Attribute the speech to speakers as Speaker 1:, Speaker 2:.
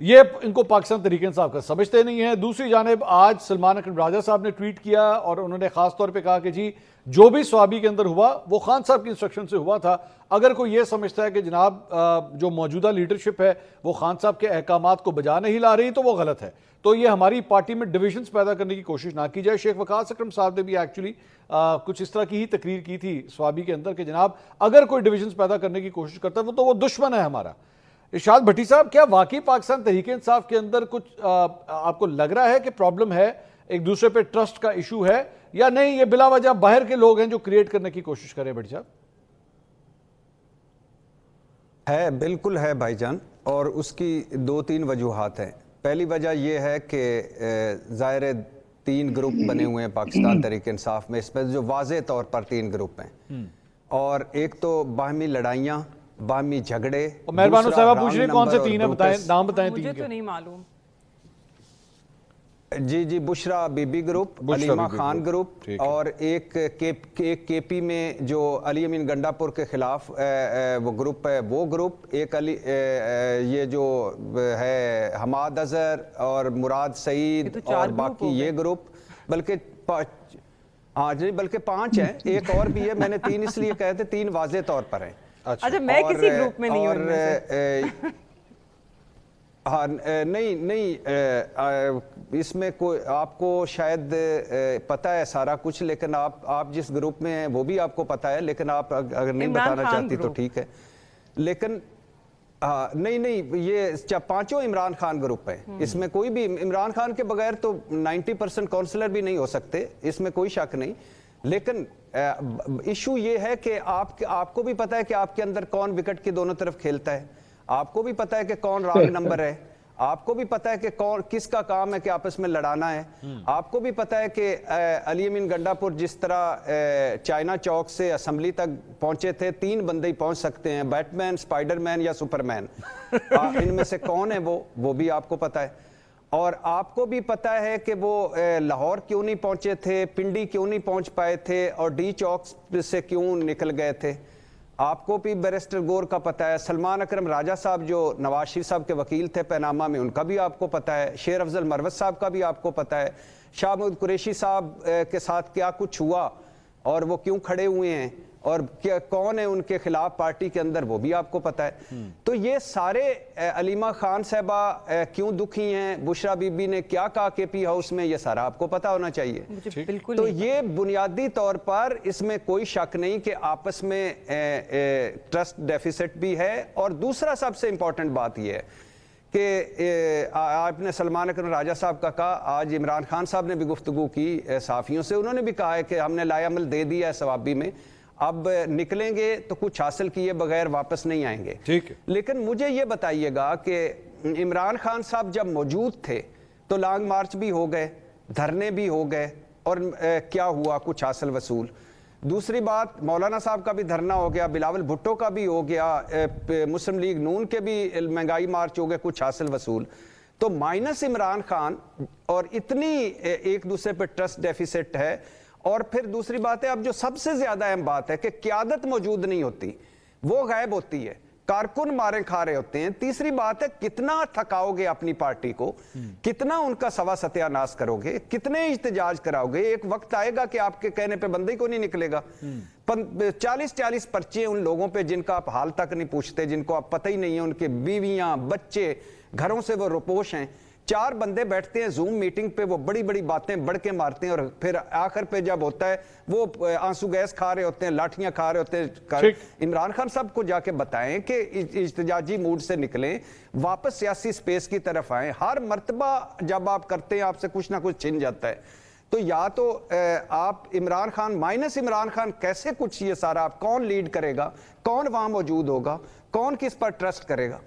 Speaker 1: ये इनको पाकिस्तान तरीके इंसाफ का समझते नहीं है। दूसरी जानिब आज सलमान अकरम राजा साहब ने ट्वीट किया और उन्होंने खास तौर पे कहा कि जी जो भी स्वाबी के अंदर हुआ वो खान साहब की इंस्ट्रक्शन से हुआ था। अगर कोई ये समझता है कि जनाब जो मौजूदा लीडरशिप है वो खान साहब के अहकामात को बजा नहीं ला रही तो वो गलत है। तो ये हमारी पार्टी में डिविजन्स पैदा करने की कोशिश ना की जाए। शेख वकास अकरम साहब ने भी एक्चुअली कुछ इस तरह की ही तकरीर की थी स्वाबी के अंदर कि जनाब अगर कोई डिविजन्स पैदा करने की कोशिश करता है तो वो दुश्मन है हमारा। इरशाद भट्टी साहब, क्या वाकई पाकिस्तान तहरीक इंसाफ के अंदर कुछ आपको लग रहा है कि प्रॉब्लम है, एक दूसरे पे ट्रस्ट का इशू है, या नहीं ये बिला वजह बाहर के लोग हैं जो क्रिएट करने की कोशिश करें? भट्टी साहब,
Speaker 2: है, बिल्कुल है भाईजान, और उसकी दो तीन वजूहात हैं। पहली वजह यह है कि ज़ाहिर तीन ग्रुप बने हुए हैं पाकिस्तान तहरीक इंसाफ में, इसमें जो वाज़े तौर पर तीन ग्रुप हैं, और एक तो बाहमी लड़ाइयाँ, बाहमी झगड़े।
Speaker 1: मेहरबान साहब पूछ रहे कौन से तीन है, बताएं, नाम बताएं।
Speaker 3: मुझे तो नहीं मालूम।
Speaker 2: जी, बुशरा बीबी ग्रुप, अलीमा खान ग्रुप, और एक केपी में जो अली अमीन गंडापुर के खिलाफ वो ग्रुप है, वो ग्रुप एक ये जो है हमाद अजहर और मुराद सईद
Speaker 3: तो
Speaker 2: और बाकी ये ग्रुप, बल्कि हाँ जी, बल्कि 5 हैं, एक और भी है। मैंने 3 इसलिए कहे थे, 3 वाजे तौर पर हैं।
Speaker 3: अच्छा, मैं किसी ग्रुप में नहीं हूँ।
Speaker 2: हाँ, नहीं, इसमें कोई आपको शायद पता है सारा कुछ, लेकिन आप जिस ग्रुप में हैं वो भी आपको पता है, लेकिन आप अगर नहीं बताना चाहती तो ठीक है। लेकिन हाँ, नहीं, ये 5 इमरान खान ग्रुप है। इसमें कोई भी इमरान खान के बगैर तो 90% काउंसलर भी नहीं हो सकते, इसमें कोई शक नहीं। लेकिन इशू ये है कि आपको भी पता है कि आपके अंदर कौन विकेट की दोनों तरफ खेलता है, आपको भी पता है कि कौन रॉन्ग नंबर है, आपको भी पता है कि कौन किसका काम है कि आपस में लड़ाना है, आपको भी पता है कि अली अमीन गंडापुर जिस तरह चाइना चौक से असम्बली तक पहुंचे थे, 3 बंदे ही पहुंच सकते हैं, बैटमैन, स्पाइडरमैन या सुपरमैन। इनमें से कौन है वो भी आपको पता है। और आपको भी पता है कि वो लाहौर क्यों नहीं पहुंचे थे, पिंडी क्यों नहीं पहुंच पाए थे, और डी चौक से क्यों निकल गए थे। आपको भी बैरिस्टर गौर का पता है। सलमान अकरम राजा साहब जो नवाज शरीफ साहब के वकील थे पैनामा में, उनका भी आपको पता है। शेर अफजल मरवत साहब का भी आपको पता है। शाह महमूद कुरैशी साहब के साथ क्या कुछ हुआ और वो क्यों खड़े हुए हैं, और क्या कौन है उनके खिलाफ पार्टी के अंदर, वो भी आपको पता है। तो ये सारे अलीमा खान साहबा क्यों दुखी हैं, बुशरा बीबी ने क्या कहा केपी हाउस में, ये सारा आपको पता होना चाहिए।
Speaker 3: बिल्कुल।
Speaker 2: तो ये बुनियादी तौर पर इसमें कोई शक नहीं कि आपस में ट्रस्ट डेफिसिट भी है। और दूसरा सबसे इंपॉर्टेंट बात यह है कि आपने सलमान अकरम राजा साहब का कहा, आज इमरान खान साहब ने भी गुफ्तगू की सहाफ़ियों से, उन्होंने भी कहा है कि हमने लायामल दे दिया है सवाबी में, अब निकलेंगे तो कुछ हासिल किए बगैर वापस नहीं आएंगे।
Speaker 1: ठीक है।
Speaker 2: लेकिन मुझे ये बताइएगा कि इमरान खान साहब जब मौजूद थे तो लॉन्ग मार्च भी हो गए, धरने भी हो गए, और क्या हुआ, कुछ हासिल वसूल। दूसरी बात, मौलाना साहब का भी धरना हो गया, बिलावल भुट्टो का भी हो गया, मुस्लिम लीग नून के भी महंगाई मार्च हो गए, कुछ हासिल वसूल। तो माइनस इमरान खान और इतनी एक दूसरे पर ट्रस्ट डेफिसिट है। और फिर दूसरी बात है, अब जो सबसे ज्यादा अहम बात है कि क्यादत मौजूद नहीं होती, वो गायब होती है, कारकुन मारे खा रहे होते हैं। तीसरी बात है, कितना थकाओगे अपनी पार्टी को, कितना उनका सवा सत्यानाश करोगे, कितने इhtजाज कराओगे। एक वक्त आएगा कि आपके कहने पे बंदे को नहीं निकलेगा। 40-40 पर्चे उन लोगों पे जिनका आप हाल तक नहीं पूछते, जिनको आप पता ही नहीं है, उनके बीवियां बच्चे, घरों से वो रुपोश हैं। 4 बंदे बैठते हैं जूम मीटिंग पे, वो बड़ी बड़ी बातें बढ़ के मारते हैं, और फिर आखिर पे जब होता है वो आंसू गैस खा रहे होते हैं, लाठियां खा रहे होते हैं। इमरान खान साहब को जाके बताएं कि इज्तिजाजी मूड से निकलें, वापस सियासी स्पेस की तरफ आए। हर मर्तबा जब आप करते हैं आपसे कुछ ना कुछ छिन जाता है। तो या तो आप इमरान खान माइनस इमरान खान कैसे कुछ, ये सारा आप कौन लीड करेगा, कौन वहां मौजूद होगा, कौन किस पर ट्रस्ट करेगा।